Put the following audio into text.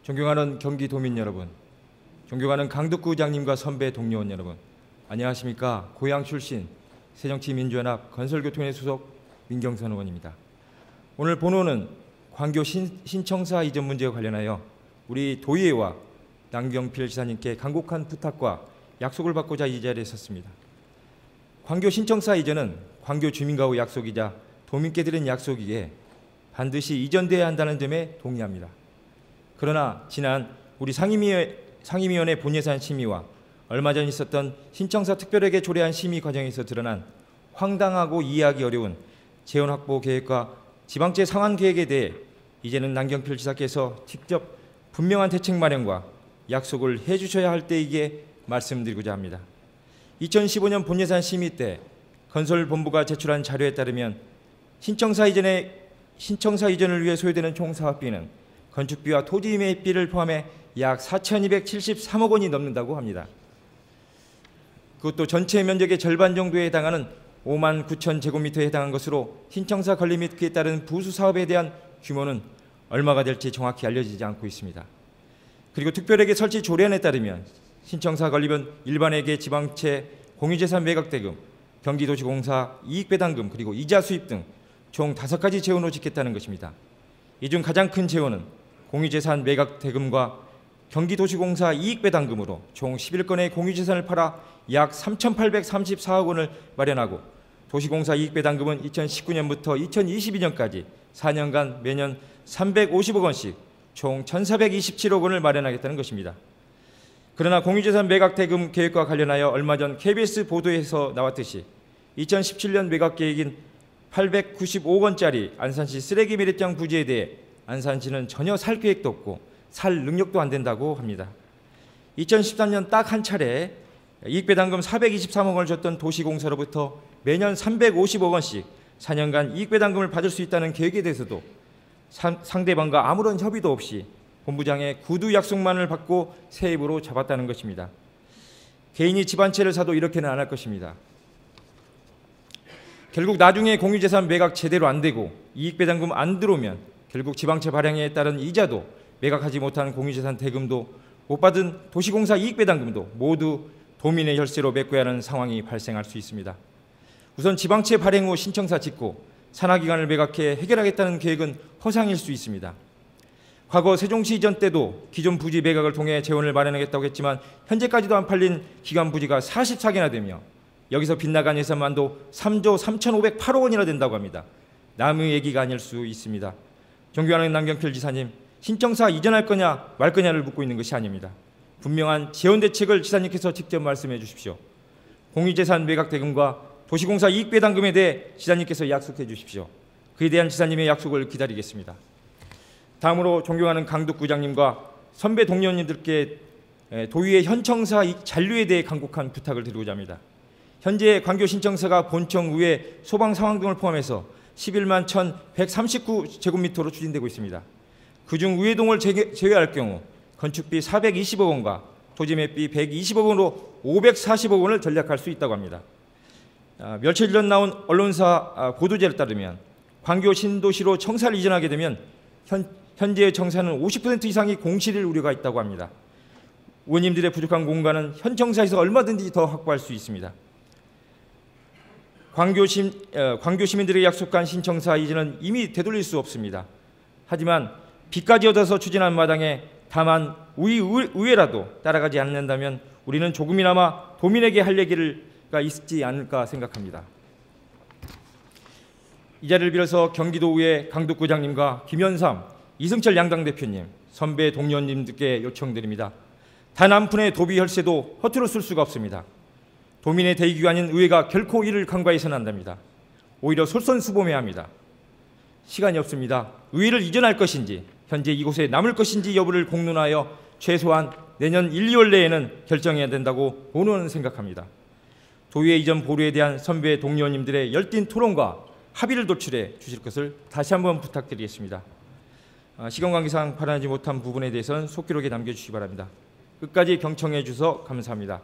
존경하는 경기도민 여러분, 존경하는 강덕구장님과 선배 동료원 여러분, 안녕하십니까. 고향 출신 새정치민주연합 건설교통회 소속 민경선 의원입니다. 오늘 본원은 광교 신청사 이전 문제와 관련하여 우리 도의회와 남경필 지사님께 간곡한 부탁과 약속을 받고자 이 자리에 섰습니다. 광교 신청사 이전은 광교 주민과의 약속이자 도민께 드린 약속이기에 반드시 이전돼야 한다는 점에 동의합니다. 그러나 지난 우리 상임위원회 본예산 심의와 얼마 전 있었던 신청사 특별하게 조례안 심의 과정에서 드러난 황당하고 이해하기 어려운 재원 확보 계획과 지방채 상환 계획에 대해 이제는 남경필 지사께서 직접 분명한 대책 마련과 약속을 해주셔야 할 때이기에 말씀드리고자 합니다. 2015년 본예산 심의 때 건설본부가 제출한 자료에 따르면 신청사 이전을 위해 소요되는 총 사업비는 건축비와 토지 매입비를 포함해 약 4,273억 원이 넘는다고 합니다. 그것도 전체 면적의 절반 정도에 해당하는 5만 9천 제곱미터에 해당한 것으로 신청사 건립 및 그에 따른 부수 사업에 대한 규모는 얼마가 될지 정확히 알려지지 않고 있습니다. 그리고 특별하게 설치 조례안에 따르면 신청사 건립은 일반회계 지방채 공유재산 매각대금, 경기도시공사 이익배당금 그리고 이자 수입 등 총 5가지 재원으로 짓겠다는 것입니다. 이 중 가장 큰 재원은 공유재산 매각대금과 경기도시공사 이익배당금으로 총 11건의 공유재산을 팔아 약 3,834억 원을 마련하고 도시공사 이익배당금은 2019년부터 2022년까지 4년간 매년 350억 원씩 총 1,427억 원을 마련하겠다는 것입니다. 그러나 공유재산 매각대금 계획과 관련하여 얼마 전 KBS 보도에서 나왔듯이 2017년 매각계획인 895억 원짜리 안산시 쓰레기 매립장 부지에 대해 안산시는 전혀 살 계획도 없고 살 능력도 안 된다고 합니다. 2013년 딱 한 차례 이익배당금 423억 원을 줬던 도시공사로부터 매년 350억 원씩 4년간 이익배당금을 받을 수 있다는 계획에 대해서도 상대방과 아무런 협의도 없이 본부장의 구두 약속만을 받고 새 입으로 잡았다는 것입니다. 개인이 집 한 채를 사도 이렇게는 안 할 것입니다. 결국 나중에 공유재산 매각 제대로 안 되고 이익배당금 안 들어오면 결국 지방채 발행에 따른 이자도 매각하지 못한 공유재산 대금도 못 받은 도시공사 이익배당금도 모두 도민의 혈세로 메꿔야 하는 상황이 발생할 수 있습니다. 우선 지방채 발행 후 신청사 짓고 산하기관을 매각해 해결하겠다는 계획은 허상일 수 있습니다. 과거 세종시 이전 때도 기존 부지 매각을 통해 재원을 마련하겠다고 했지만 현재까지도 안 팔린 기관 부지가 44개나 되며 여기서 빗나간 예산만도 3조 3,508억 원이나 된다고 합니다. 남의 얘기가 아닐 수 있습니다. 존경하는 남경필 지사님, 신청사 이전할 거냐 말 거냐를 묻고 있는 것이 아닙니다. 분명한 재원 대책을 지사님께서 직접 말씀해 주십시오. 공유재산 매각 대금과 도시공사 이익배당금에 대해 지사님께서 약속해 주십시오. 그에 대한 지사님의 약속을 기다리겠습니다. 다음으로 존경하는 강덕구장님과 선배 동료님들께 도의회 현청사 잔류에 대해 간곡한 부탁을 드리고자 합니다. 현재 광교 신청사가 본청, 의회, 소방 상황 등을 포함해서 11만 1,139제곱미터로 추진되고 있습니다. 그중 의회동을 제외할 경우 건축비 420억 원과 토지 매입비 120억 원으로 540억 원을 절약할 수 있다고 합니다. 며칠 전 나온 언론사 보도자에 따르면 광교 신도시로 청사를 이전하게 되면 현재의 청사는 50% 이상이 공실일 우려가 있다고 합니다. 의원님들의 부족한 공간은 현 청사에서 얼마든지 더 확보할 수 있습니다. 광교 시민들에게 약속한 신청사 이전은 이미 되돌릴 수 없습니다. 하지만 빚까지 얻어서 추진한 마당에 다만 의회라도 따라가지 않는다면 우리는 조금이나마 도민에게 할 얘기가 있지 않을까 생각합니다. 이 자리를 빌어서 경기도의회 강덕구장님과 김현삼, 이승철 양당 대표님, 선배 동료님들께 요청드립니다. 단 한 푼의 도비 혈세도 허투루 쓸 수가 없습니다. 도민의 대의기관인 의회가 결코 이를 간과해서는 안 됩니다. 오히려 솔선수범해야 합니다. 시간이 없습니다. 의회를 이전할 것인지 현재 이곳에 남을 것인지 여부를 공론하여 최소한 내년 1, 2월 내에는 결정해야 된다고 본원은 생각합니다. 도의회 이전 보류에 대한 선배 동료님들의 열띤 토론과 합의를 도출해 주실 것을 다시 한번 부탁드리겠습니다. 시간 관계상 발언하지 못한 부분에 대해서는 속기록에 남겨주시기 바랍니다. 끝까지 경청해 주셔서 감사합니다.